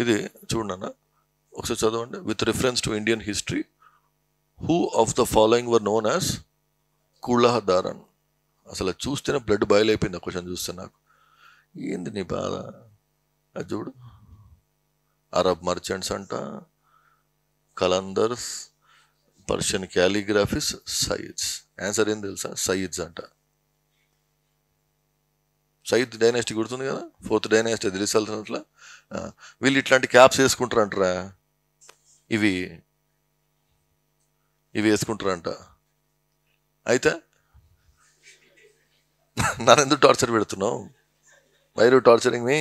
ఇది చూడండి అన్న, ఒకసారి చదవండి. With reference to Indian history, who of the following were known as కులహదారన్. అసలు అది చూస్తేనే బ్లడ్ బాయిల్ అయిపోయింది ఆ క్వశ్చన్ చూస్తే నాకు. ఏంది నీ బాధ? అది చూడు, అరబ్ మర్చెంట్స్ అంట, కలందర్స్, పర్షియన్ క్యాలిగ్రాఫిస్, సయీద్స్. ఆన్సర్ ఏం తెలుసా? సయీద్స్ అంట. సయీద్ డైనాసిటీ గుర్తుంది కదా, 4th డైనాసిటీ దిల్లీ సల్తనత్లో. వీళ్ళు ఇట్లాంటి క్యాప్స్ వేసుకుంటారంటరా, ఇవి వేసుకుంటారంట. అయితే నన్ను ఎందుకు టార్చర్ పెడుతున్నావు? Why you torturing me?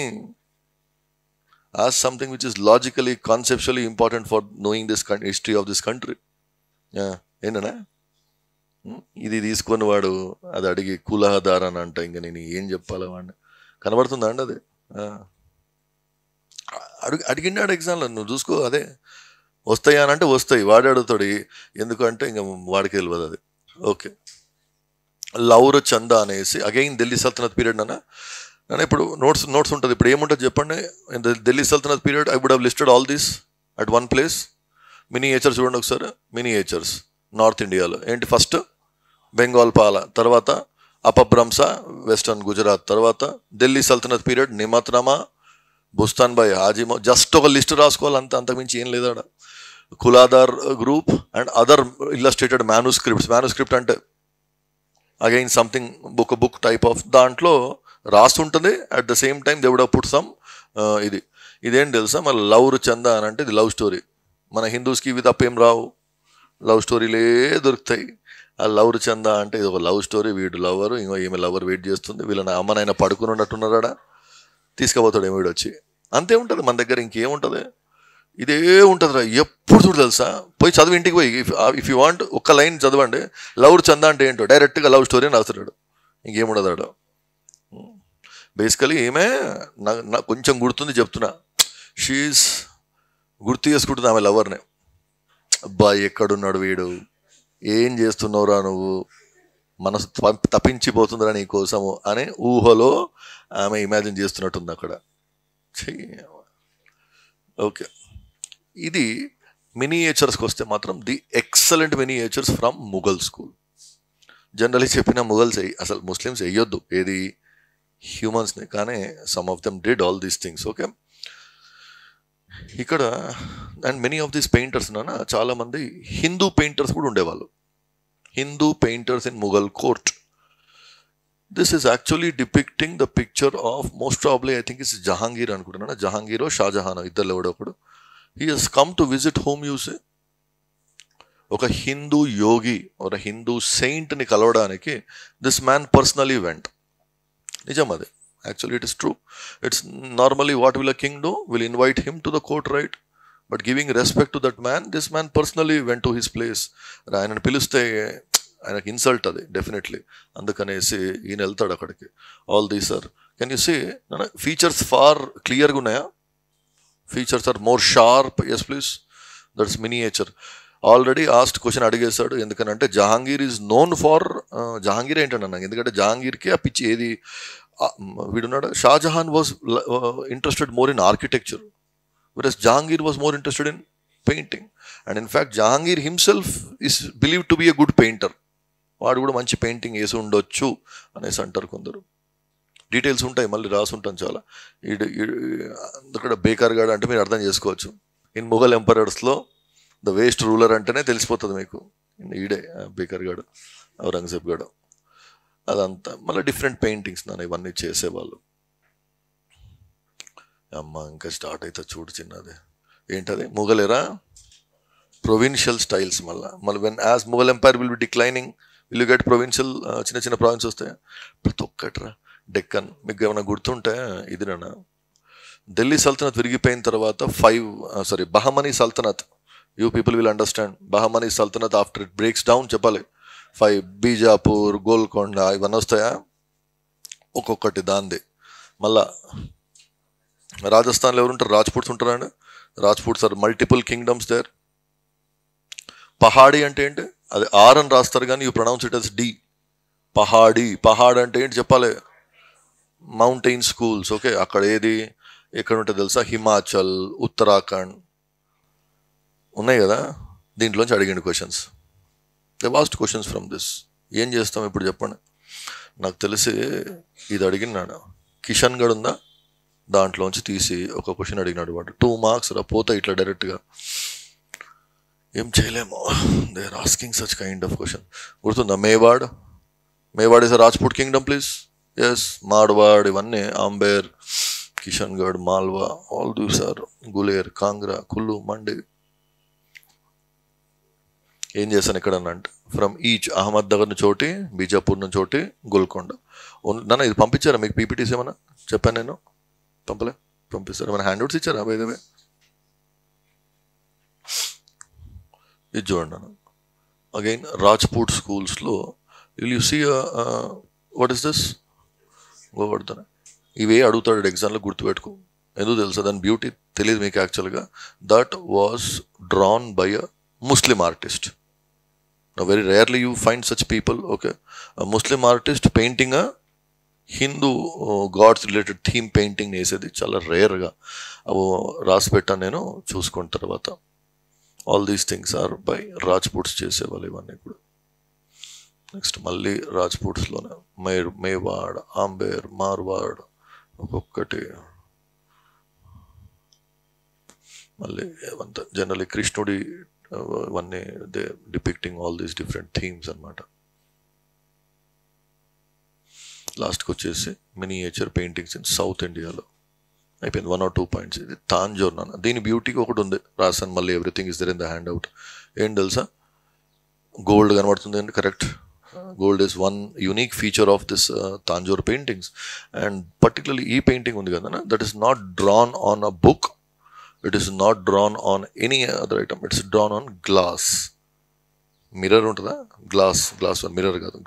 Ask something which is logically conceptually important for knowing this history of this country. ఏంటన్నా ఇది తీసుకొని వాడు అది అడిగి కులహదార్ అని అంట. ఇంకా నేను ఏం చెప్పాలి వాడిని? కనబడుతుందా అండి అది? అడిగినాడు ఎగ్జామ్లో, నువ్వు చూసుకో. అదే వస్తాయా అని అంటే వస్తాయి, వాడే అడుగుతాడు. ఎందుకంటే ఇంకా వాడికి తెలియదు అది. ఓకే, లౌర్ చంద అనేసి అగైన్ ఢిల్లీ సల్తనత్ పీరియడ్ నన్ను ఇప్పుడు నోట్స్ ఉంటుంది. ఇప్పుడు ఏముంటుంది చెప్పండి? Delhi sultanate period I would have listed all these at one place. Miniatures చూడండి ఒకసారి. మినియేచర్స్ నార్త్ ఇండియాలో ఏంటి? ఫస్ట్ బెంగాల్ పాల, తర్వాత అపభ్రంశ వెస్టర్న్ గుజరాత్, తర్వాత ఢిల్లీ సల్తనత్ పీరియడ్ నిమత్నమా, బుస్తాన్ బాయ్, హాజీమో. జస్ట్ ఒక లిస్ట్ రాసుకోవాలి అంతే, అంతకుమించి ఏం లేదా. Kulahdar group and other illustrated manuscript అంటే again something book type of దాంట్లో రాస్తుంటుంది. At the same time they would have put some ఇదేం తెలుసా మళ్ళీ లౌర్ చంద అని అంటే ఇది లవ్ స్టోరీ. మన హిందూస్కి ఇవి తప్ప ఏం రావు, లవ్ స్టోరీలే దొరుకుతాయి. ఆ లవర్ చంద అంటే ఇది ఒక లవ్ స్టోరీ. వీడు లవర్, ఇంకో ఈమె లవర్ వెయిట్ చేస్తుంది, వీళ్ళని అమ్మనైనా పడుకుని ఉన్నట్టున్నారా, తీసుకుపోతాడు వీడు వచ్చి. అంతే ఉంటుంది మన దగ్గర, ఇంకేముంటుంది? ఇదే ఉంటుందిరా ఎప్పుడు చూడు తెలుసా. పోయి చదువు, ఇంటికి పోయి ఇఫ్ యూ వాంట్ ఒక్క లైన్ చదవండి. లవర్ చంద అంటే ఏంటో డైరెక్ట్గా లవ్ స్టోరీ అని రాస్తున్నాడు, ఇంకేముండదు ఆడు. బేసికలీ ఏమే నా కొంచెం గుర్తుంది చెప్తున్నా, షీఈస్ గుర్తు చేసుకుంటుంది ఆమె లవర్ని. అబ్బాయి ఎక్కడున్నాడు వీడు, ఏం చేస్తున్నావురా నువ్వు, మనసు తప్పించిపోతుందిరా నీ కోసము అనే ఊహలో ఆమె ఇమాజిన్ చేస్తున్నట్టుంది అక్కడ. ఓకే, ఇది మినియేచర్స్కి వస్తే మాత్రం the excellent miniatures from Mughal school. Generally చెప్పిన ముఘల్స్ అసలు ముస్లిమ్స్ వేయొద్దు ఏది హ్యూమన్స్ని, కానీ some of them did all these things. Okay, ఇక్కడ and many of these painters చాలామంది హిందూ పెయింటర్స్ కూడా ఉండేవాళ్ళు. Hindu painters in Mughal court. This is actually depicting the picture of most probably I think is Jahangir అనుకుంటున్నాను, జహాంగీరో షాజహాన్ ఇద్దరు ఎవడో ఒకడు. He has come to visit home యూసే. ఒక హిందూ యోగి ఒక హిందూ సెయింట్ని కలవడానికి దిస్ మ్యాన్ పర్సనలీ వెంట్. నిజం అది, actually it is true. It's normally what will a king do, will invite him to the court, right? But giving respect to that man, this man personally went to his place. ఆయనను పిలిస్తే ఆయనకు insult అది definitely, అందుకనేసి ఈయన వెళ్తాడు అక్కడికి. All these are, can you see features far క్లియర్గా ఉన్నాయా? Features are more sharp. Yes please, that's miniature. Already asked question అడిగేశాడు, ఎందుకనంటే Jahangir is known for, Jahangir ఏంటంటే నాకు, ఎందుకంటే జహాంగీర్కి ఆ పిచ్చి ఏది వీడున్నాడు. Shahjahan was interested more in architecture, whereas Jahangir was more interested in painting. And in fact, Jahangir himself is believed to be a good painter. వాడు కూడా మంచి పెయింటింగ్ వేసి ఉండొచ్చు అనేసి అంటారు కొందరు. డీటెయిల్స్ ఉంటాయి, మళ్ళీ రాసి ఉంటాను చాలా. ఇక్కడ బేకర్ గాడు అంటే మీరు అర్థం చేసుకోవచ్చు. ఇన్ ముఘల్ ఎంపరర్స్లో ద వేస్ట్ రూలర్ అంటేనే తెలిసిపోతుంది మీకు. ఈడే బేకర్ గాడు, ఔరంగజేబ్ గాడు, అదంతా. మళ్ళీ డిఫరెంట్ పెయింటింగ్స్ ఇవన్నీ చేసేవాళ్ళు. అమ్మ ఇంకా స్టార్ట్ అవుతుంది చూడు చిన్నది. ఏంటది? Mughal era provincial styles. మళ్ళీ when as Mughal empire will be declining, will you get provincial చిన్న చిన్న ప్రావిన్స్ వస్తాయి. ప్రతి ఒక్కట్రా డెక్కన్. మీకు ఏమైనా గుర్తుంటే ఇది ఢిల్లీ సల్తనత్ విరిగిపోయిన తర్వాత Bahmani sultanate, you people will understand. Bahmani sultanate after it breaks down చెప్పాలి. 5 బీజాపూర్, గోల్కొండ ఇవన్నీ వస్తాయా ఒక్కొక్కటి దాంది. మళ్ళా రాజస్థాన్లో ఎవరుంటారు? రాజ్పుట్స్ ఉంటారండి. Rajputs are multiple kingdoms there. Pahari అంటే ఏంటి? అది ఆర్ అని రాస్తారు కానీ you pronounce it as D. పహాడ్ అంటే ఏంటి చెప్పాలి? Mountain schools. ఓకే, అక్కడ ఏది ఎక్కడ ఉంటుంది తెలుసా? హిమాచల్, ఉత్తరాఖండ్ ఉన్నాయి కదా. దీంట్లోంచి అడిగిండు questions. They asked questions from this. ఏం చేస్తాం ఇప్పుడు చెప్పండి. నాకు తెలిసి ఇది అడిగినాడు, కిషన్ గఢ్ ఉందా, దాంట్లోంచి తీసి ఒక క్వశ్చన్ అడిగినాడు వాడు. 2 మార్క్స్ రా పోతా ఇట్లా డైరెక్ట్గా. ఏం చేయలేము. They are asking such kind of question. గుర్తుందా Mewar? Mewar is a Rajput kingdom please. Yes, Marwar ఇవన్నీ, Amber, Kishangarh, Malwa, all these are Guler, Kangra, Kullu, Mandi. ఏం చేశాను ఇక్కడ అంటే ఫ్రమ్ ఈచ్ అహ్మద్ నగర్ నుంచి ఒకటి, బీజాపూర్ నుంచి ఒకటి, గోల్కొండ. నన్ను ఇది పంపించారా మీకు పీపీటీస్ ఏమన్నా? చెప్పాను నేను పంపిస్తారా? మన హ్యాండ్అవుట్స్ ఇచ్చారా? బైదవే ఇది చూడండి. నన్ను అగైన్ రాజ్పూట్ స్కూల్స్లో will you see what is this Govardhan. ఇవే అడుగుతాడు ఎగ్జామ్లో, గుర్తుపెట్టుకో. ఎందుకు తెలుసా? దాని బ్యూటీ తెలియదు మీకు యాక్చువల్గా. That was drawn by a Muslim artist. Now very rarely you find such people. Okay, a Muslim artist painting a Hindu gods related theme painting nesedi chala rare ga avo ras petta nenu chuskona tarvata. All these things are by Rajputs chesevalu ivanni kuda. Next malli Rajputs lone Mewad, Amber, Marwad okkati malli avanta generally Krishnudi ఇవన్నీ they depicting all these different themes అనమాట. లాస్ట్కి వచ్చేసి miniature paintings in south ఇండియాలో అయిపోయింది. 1 or 2 points. ఇది తాంజోర్ నాన్న. దీని బ్యూటీకి ఒకటి ఉంది రాసాను మళ్ళీ. Everything is there in the handout. ఏం తెలుసా? గోల్డ్ కనబడుతుంది అండి. Correct. Gold is one unique feature of this Tanjore paintings. And particularly ఈ పెయింటింగ్ ఉంది కదా, that is not drawn on a book. It is not drawn on any other item. It's drawn on glass. Mirror ఉంటుందా? Glass mirror కాదు,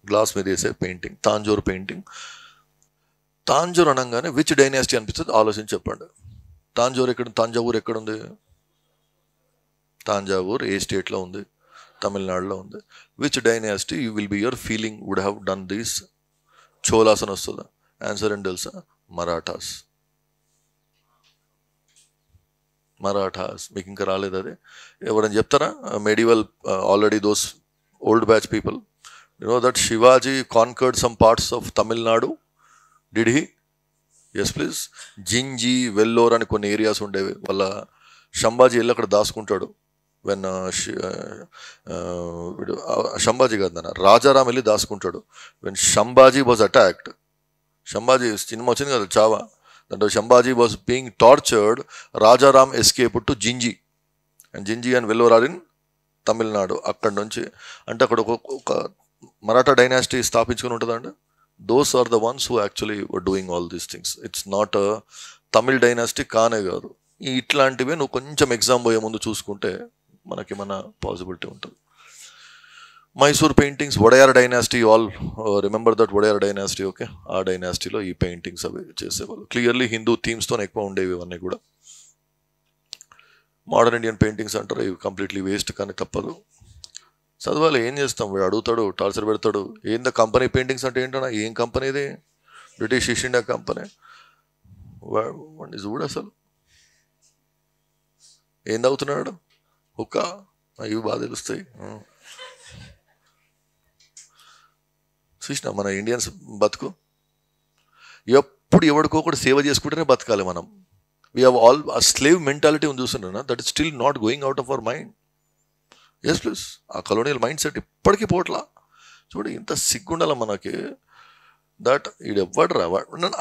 glass మీద వేసే painting Tanjore painting. Tanjore అనగానే which dynasty అనిపిస్తుంది ఆలోచించి చెప్పండి. తాంజావూర్ ఎక్కడుంది? తాంజావూర్ ఏ స్టేట్లో ఉంది? తమిళనాడులో ఉంది. Which dynasty you will be your feeling would have done this? Cholas అని వస్తుందా? ఆన్సర్ ఏంటి తెలుసా? మరాఠాస్. మీకు ఇంకా రాలేదు అది. ఎవరైనా చెప్తారా? Medieval already those old batch people you know that Shivaji conquered some parts of Tamil Nadu. Did he? Yes please. Gingee, Vellore అని కొన్ని ఏరియాస్ ఉండేవి. వాళ్ళ శంభాజీ వెళ్ళి అక్కడ దాచుకుంటాడు. వెన్ శంభాజీ కాదు నాన్న, రాజారాం వెళ్ళి దాచుకుంటాడు. When Sambhaji was attacked, Sambhaji cinema వచ్చింది కదా చావా, దాంట్లో Sambhaji was being tortured. Rajaram escape to Gingee, and Gingee and Vellore are in Tamil Nadu. అక్కడి నుంచి అంటే అక్కడ ఒక మరాఠా డైనాసిటీ స్థాపించుకుని ఉంటుందండి. Those are the ones who actually were doing all these things. It's not Tamil dynasty కానే కాదు. ఇట్లాంటివే నువ్వు కొంచెం ఎగ్జామ్ పోయే ముందు చూసుకుంటే మనకి మన పాసిబిలిటీ ఉంటుంది. Mysore paintings, Wadiyar dynasty, all remember that Wadiyar dynasty. Okay, ఆ డైనాసిటీలో ఈ పెయింటింగ్స్ అవి చేసేవాళ్ళు. క్లియర్లీ హిందూ థీమ్స్తో ఎక్కువ ఉండేవి ఇవన్నీ కూడా. మోడర్న్ ఇండియన్ పెయింటింగ్స్ అంటారు, ఇవి కంప్లీట్లీ వేస్ట్. కానీ తప్పదు, చదవాలి. ఏం చేస్తాం? వాడు అడుగుతాడు, టార్చర్ పెడతాడు. ఏందా కంపెనీ పెయింటింగ్స్ అంటే ఏంటన్నా? ఏం కంపెనీ ఇది? British east India company. వాడిని చూడు అసలు ఏం తాగుతున్నాడు? హుక్క. ఇవి బాగా తెలుస్తాయి. చూసినా మన ఇండియన్స్ బతుకు ఎప్పుడు ఎవరికొకటి సేవ చేసుకుంటేనే బతకాలి మనం. We have all a slave mentality ఉంది చూస్తున్నా, that is still not going out of our mind. Yes please. ఆ కలోనియల్ మైండ్ సెట్ ఇప్పటికీ పోట్లా. చూడు ఇంత సిగ్గుండాల మనకి. దట్ ఇది ఎవ్వడరా?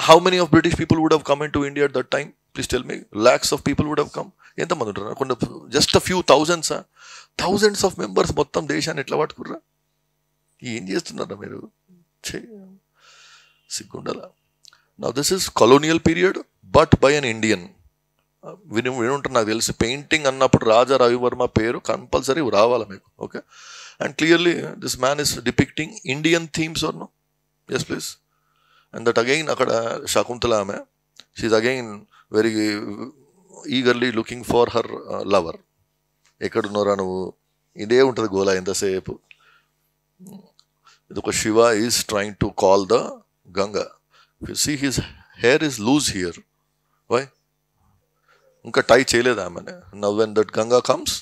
How many of British people would have come in to India at that time? Please tell me. Lakhs of people would have come. ఎంతమంది ఉంటారు? కొన్ని just a few thousands of members మొత్తం దేశాన్ని ఎట్లా పట్టుకుర్రా? ఏం చేస్తున్నారా మీరు? సిగ్గుండాల. Now this is colonial period but by an Indian. వినుంటారు నాకు తెలిసి. పెయింటింగ్ అన్నప్పుడు రాజా రవివర్మ పేరు కంపల్సరీ రావాలి మీకు. Okay, and clearly this man is depicting Indian themes are no? Yes please. And that again అక్కడ శకుంతల ఆమె, she again very eagerly looking for her lover. ఎక్కడున్నారా నువ్వు? ఇదే ఉంటుంది గోలా ఎంతసేపు. ఇది ఒక Shiva is trying to call the Ganga. You see his hair is loose here. Why? ఇంకా టై చేయలేదు ఆమెనే. Now when that Ganga comes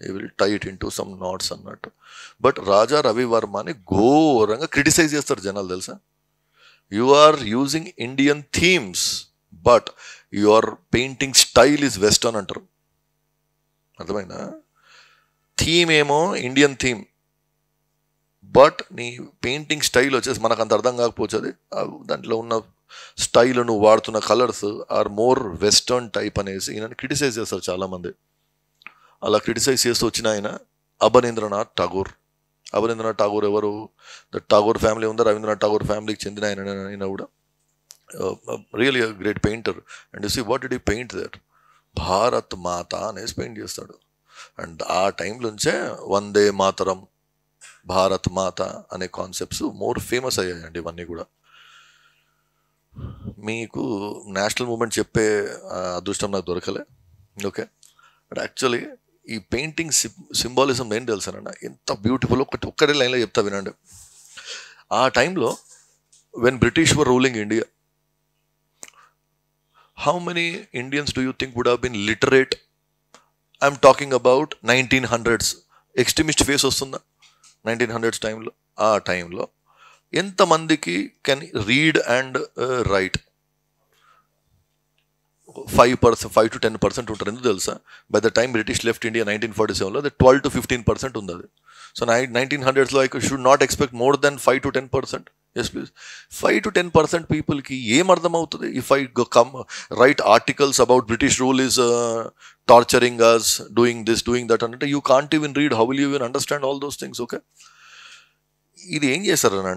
he will tie it into some knots అన్నట్టు. బట్ రాజా రవివర్మని ఘోరంగా క్రిటిసైజ్ చేస్తారు జనాలు, తెలుసా? You are using Indian themes but your painting style is western అంటారు. అర్థమైనా? థీమ్ ఏమో ఇండియన్ థీమ్, బట్ నీ పెయింటింగ్ స్టైల్ వచ్చేసి మనకు అంత అర్థం కాకపోవచ్చు. అది దాంట్లో ఉన్న స్టైల్, నువ్వు వాడుతున్న colours are more western type అనేసి ఈయన క్రిటిసైజ్ చేస్తారు చాలామంది. అలా క్రిటిసైజ్ చేస్తూ వచ్చిన ఆయన అబనీంద్రనాథ్ ఠాగూర్. అబనీంద్రనాథ్ ఠాగూర్ ఎవరు? ద ఠాగూర్ ఫ్యామిలీ ఉందా, రవీంద్రనాథ్ ఠాగూర్ ఫ్యామిలీకి చెందిన ఆయన కూడా really great painter. And you see what did he paint there? Bharat Mata అనేసి పెయింట్ చేస్తాడు. అండ్ ఆ టైంలోంచే వందే మాతరం, భారత్ మాత అనే కాన్సెప్ట్స్ మోర్ ఫేమస్ అయ్యాయండి. ఇవన్నీ కూడా మీకు నేషనల్ మూమెంట్ చెప్పే అదృష్టం నాకు దొరకలే. ఓకే, బట్ యాక్చువల్లీ ఈ పెయింటింగ్ సింబాలిజం ఏం తెలుసానన్న, ఎంత బ్యూటిఫుల్. ఒక్కటే లైన్లో చెప్తా వినండి. ఆ టైంలో when British were ruling India, how many Indians do you think would have been literate? I'm talking about 1900s. Extremist face వస్తుందా 1900s టైంలో? ఆ టైంలో ఎంతమందికి can read and write? 5 to 10% ఉంటారు. ఎందుకు తెలుసా? By the time British left India 1947లో అది 12 to 15% ఉంది అది. సో 1900sలో I should not expect more than 5 to 10%. Yes please. 5 to 10% పీపుల్కి ఏం అర్థమవుతుంది? If I come write articles about British rule is torturing us, doing this, doing that అంటే you can't even read. How will you even understand all those things? Okay, ఇది ఏం చేశారని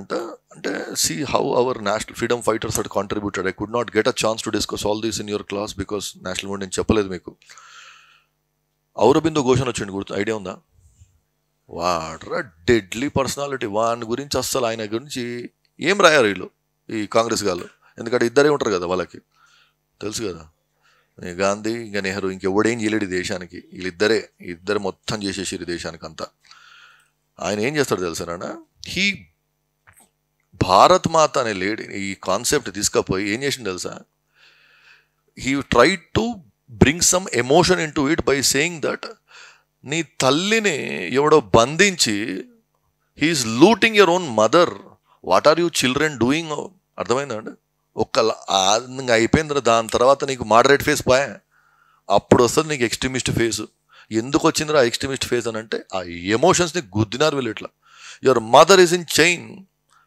అంటే see how our national freedom fighters had contributed. I could not get a chance to discuss all these in your class because national movement నేను చెప్పలేదు మీకు. ఔరబిందో ఘోష్ వచ్చింది, గుర్తు idea ఉందా? వాడ్రా డెడ్లీ పర్సనాలిటీ. వాని గురించి అస్సలు, ఆయన గురించి ఏం రాయారు వీళ్ళు, ఈ కాంగ్రెస్ గాళ్ళు. ఎందుకంటే ఇద్దరే ఉంటారు కదా, వాళ్ళకి తెలుసు కదా. గాంధీ ఇంకా నెహ్రూ ఇంకెవడేం చేయలేడు దేశానికి. ఇద్దరు మొత్తం చేసేసారు దేశానికి అంతా. ఆయన ఏం చేస్తాడు తెలుసానా? హీ భారత్ మాత అనే లేడీ ఈ కాన్సెప్ట్ తీసుకపోయి ఏం చేసిండు తెలుసా? He tried to bring some emotion into it by saying that నీ తల్లిని ఎవడో బంధించి he's looting your own mother, what are you children doing? అర్థమైందండి? ఇంకా అయిపోయింది. దాని తర్వాత నీకు మోడరేట్ ఫేస్ పోయా, అప్పుడు వస్తుంది నీకు ఎక్స్ట్రీమిస్ట్ ఫేస్. ఎందుకు వచ్చిందిరా ఎక్స్ట్రీమిస్ట్ ఫేస్ అని అంటే ఆ ఎమోషన్స్ని గుద్దినారు వీళ్ళు. ఇట్లా your mother is in chain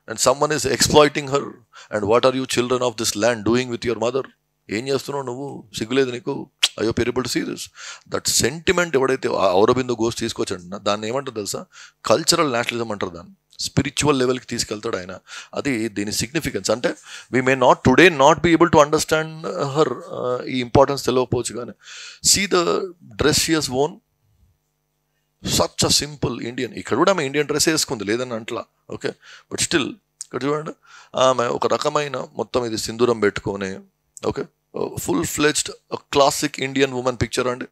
and someone is exploiting her and what are you children of this land doing with your mother? ఏం చేస్తున్నావు నువ్వు? సిగ్గులేదు నీకు? అయ్యో people to see this. That sentiment ఎవడైతే ఔరబిందో ఘోష్ తీసుకొచ్చాడు దాన్ని ఏమంటారు తెలుసా? కల్చరల్ నేషనలిజం అంటారు దాన్ని. స్పిరిచువల్ లెవెల్కి తీసుకెళ్తాడు ఆయన. అది దీని సిగ్నిఫికెన్స్. అంటే we may not today not be able to understand her, ఈ ఇంపార్టెన్స్ తెలియకపోవచ్చు. కానీ see the dress she has worn, such a simple Indian. ఇక్కడ కూడా ఆమె ఇండియన్ డ్రెస్ వేసుకుంది, లేదని అంట్లా. ఓకే, బట్ స్టిల్ ఇక్కడ చూడండి, ఆమె ఒక రకమైన మొత్తం ఇది సింధూరం పెట్టుకొని, okay, full fledged classic Indian women picture అండి.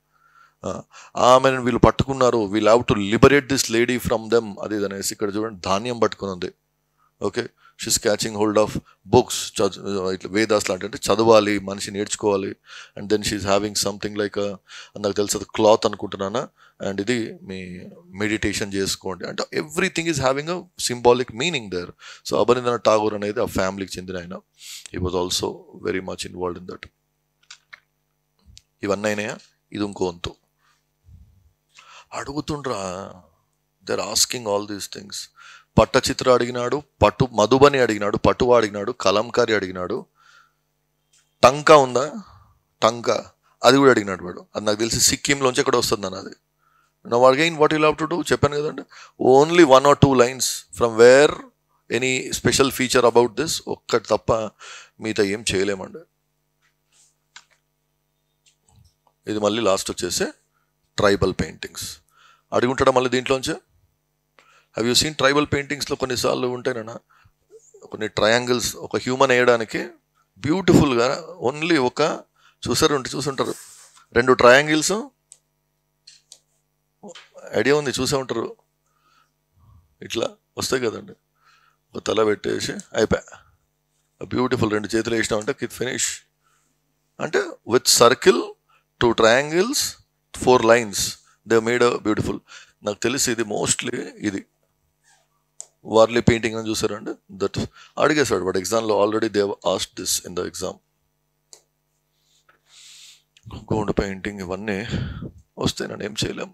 ఆమెను వీళ్ళు పట్టుకున్నారు, we'll have to liberate this lady from them, అది అనేసి. ఇక్కడ చూడండి ధాన్యం పట్టుకుని ఉంది. Okay, she's catching hold of books, ఇట్లా వేదాస్ లాంటి, అంటే చదవాలి, మనిషి నేర్చుకోవాలి. And then she's having something like, నాకు తెలిసి అది క్లాత్ అనుకుంటున్నానా, అండ్ ఇది మీ మెడిటేషన్ చేసుకోండి అంటే everything is having a symbolic meaning there. So Abanindranath Tagore అనేది ఆ ఫ్యామిలీకి చెందిన ఆయన. He was also very much involved in that. ఇవన్నీ అయినాయా? ఇది ఇంకో వంతు అడుగుతుండ్రా. They are asking all these things. Pattachitra అడిగినాడు, మధుబని అడిగినాడు, పటువా అడిగినాడు, కలంకారీ అడిగినాడు. టంకా ఉందా? టంకా అది కూడా అడిగినాడు వాడు. అది నాకు తెలిసి సిక్కింలోంచి ఎక్కడ వస్తుంది అన్నది. Now again what you'll have to do, చెప్పాను కదండి, only 1 or 2 lines from where any special feature about this, ఒక్కటి తప్ప మిగతా ఏం చేయలేమండి. ఇది మళ్ళీ లాస్ట్ వచ్చేసి ట్రైబల్ పెయింటింగ్స్ అడుగుంటాడా మళ్ళీ దీంట్లోంచి. హ్యావ్ యూ సీన్ ట్రైబల్ పెయింటింగ్స్లో కొన్నిసార్లు ఉంటాయినా కొన్ని ట్రయాంగిల్స్, ఒక హ్యూమన్ వేయడానికి బ్యూటిఫుల్గా ఓన్లీ ఒక చూసుంటారు 2 ట్రయాంగిల్స్, ఐడియా ఉంది, చూసే ఉంటారు, ఇట్లా వస్తాయి కదండి. ఒక తల పెట్టేసి అయిపోయా, బ్యూటిఫుల్ 2 చేతులు వేసినామంటే కిత్ ఫినిష్. అంటే with circle 2 triangles 4 lines they made a beautiful. నాకు తెలిసి ఇది మోస్ట్లీ ఇది వార్లీ పెయింటింగ్ అని చూసారండి. దట్ అడిగేశాడు బట్ ఎగ్జామ్లో already they asked this in the exam. Gond painting ఇవన్నీ వస్తే నేను ఏం చేయలేం.